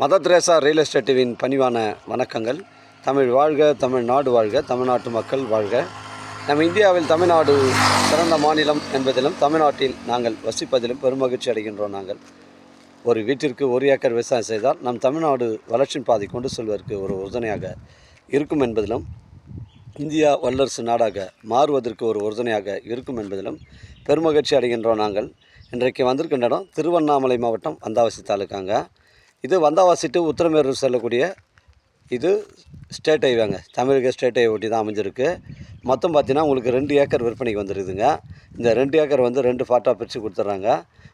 Mother Teresa real estate டிவியின் பணிவான வணக்கங்கள். தமிழ் வாழ்க, தமிழ்நாடு வாழ்க, தமிழ்நாட்டு மக்கள் வாழ்க. நம்ம இந்தியாவில் தமிழ்நாடு சிறந்த மாநிலம் என்பதிலும் தமிழ்நாட்டில் நாங்கள் வசிப்பதிலும் பெருமகிழ்ச்சி அடைகின்றோம். நாங்கள் ஒரு வீட்டிற்கு 1 ஏக்கர் விவசாயம் செய்தால் நம் தமிழ்நாடு வளர்ச்சியின் பாதை கொண்டு செல்வதற்கு ஒரு உறுதுணையாக இருக்கும் என்பதிலும், இந்தியா வல்லரசு நாடாக மாறுவதற்கு ஒரு உறுதுணையாக இருக்கும் என்பதிலும் பெருமகிழ்ச்சி அடைகின்றோம். நாங்கள் இன்றைக்கு வந்திருக்கின்ற இடம் திருவண்ணாமலை மாவட்டம் வந்தாவசி தாலுக்காங்க. இது வந்தாவாசி டு உத்திரமேரூர் செல்லக்கூடிய இது ஸ்டேட் ஹைவேங்க. தமிழக ஸ்டேட் ஹைவே ஒட்டி தான் அமைஞ்சிருக்கு. மொத்தம் பார்த்தீங்கன்னா உங்களுக்கு 2 ஏக்கர் விற்பனைக்கு வந்துருக்குதுங்க. இந்த 2 ஏக்கர் வந்து 2 பார்ட்டாக பிரித்து கொடுத்துட்றாங்க.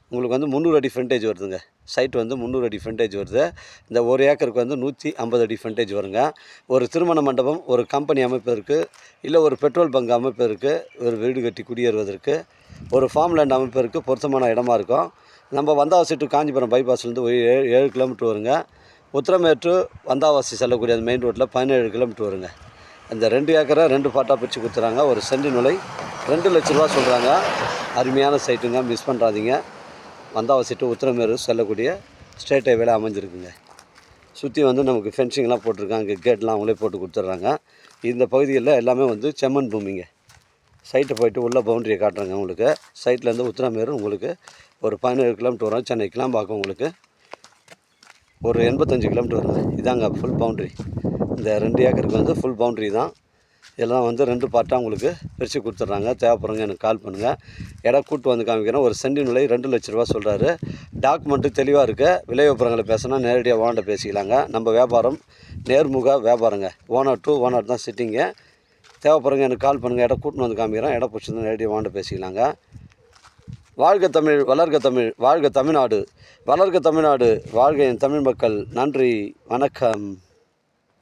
உங்களுக்கு வந்து 300 அடி ஃப்ரண்டேஜ் வருதுங்க. சைட் வந்து 300 அடி ஃப்ரண்டேஜ் வருது. இந்த 1 ஏக்கருக்கு வந்து 150 அடி ஃப்ரண்டேஜ் வருங்க. ஒரு திருமண மண்டபம், ஒரு கம்பெனி அமைப்பதற்கு, இல்லை ஒரு பெட்ரோல் பங்க் அமைப்பதற்கு, ஒரு வீடு கட்டி குடியேறுவதற்கு, ஒரு ஃபார்ம் லேண்ட் அமைப்பதற்கு பொருத்தமான இடமா இருக்கும். நம்ம வந்தாவாசி டு காஞ்சிபுரம் பைபாஸ்லேருந்து 7 கிலோமீட்டர் வருங்க. உத்திரமேர் டு வந்தாவாசி செல்லக்கூடிய அந்த மெயின் ரோட்டில் 17 கிலோமீட்டர் வருங்க. இந்த 2 ஏக்கரை 2 பார்ட்டாக பிரித்து கொடுத்துறாங்க. ஒரு சென்ட் விலை 2 லட்ச ரூபா சொல்கிறாங்க. அருமையான சைட்டுங்க, மிஸ் பண்ணுறாதீங்க. வந்தாவாசி டு உத்திரமேரூர் செல்லக்கூடிய ஸ்டேட் ஹைவேல அமைஞ்சிருக்குங்க. சுற்றி வந்து நமக்கு ஃபென்சிங்லாம் போட்டிருக்காங்க, கேட்லாம் அவங்களே போட்டு கொடுத்துட்றாங்க. இந்த பகுதியில் எல்லாமே வந்து செம்மண் பூமிங்க. சைட்டை போய்ட்டு உள்ள பவுண்டரியை காட்டுறாங்க. உங்களுக்கு சைட்லேருந்து உத்திரமேரூர் உங்களுக்கு ஒரு 17 கிலோமீட்டர் வரும். சென்னை கிளாம்பாக்கம் உங்களுக்கு ஒரு 85 கிலோமீட்டர் வருங்க. இதாங்க ஃபுல் பவுண்ட்ரி. இந்த 2 ஏக்கருக்கு வந்து ஃபுல் பவுண்ட்ரி தான். எல்லாம் வந்து 2 பார்ட்டாக உங்களுக்கு பிரித்து கொடுத்துட்றாங்க. தேவைப்படுறவங்க எனக்கு கால் பண்ணுங்கள். இடம் கூட்டு வந்து காமிக்கிறேன். ஒரு சென்டின் விலை 2 லட்ச ரூபா சொல்கிறாரு. டாக்குமெண்ட்டு தெளிவாக இருக்குது. விலை விவரங்களை பேசினா நேரடியாக ஓனர்கிட்ட பேசிக்கலாங்க. நம்ம வியாபாரம் நேர்முக வியாபாரங்க. ஓனர் டு ஓனர் தான் சிட்டிங்க. தேவைப்படுறவங்க எனக்கு கால் பண்ணுங்கள். இடம் கூட்டின்னு வந்து காமிக்கிறேன். இடம் பிடிச்சிருந்தா நேரடியாக ஓனர்கிட்ட பேசிக்கலாங்க. வாழ்க தமிழ், வளர்க தமிழ், வாழ்க தமிழ்நாடு, வளர்க தமிழ்நாடு, வாழ்க என் தமிழ் மக்கள். நன்றி, வணக்கம்.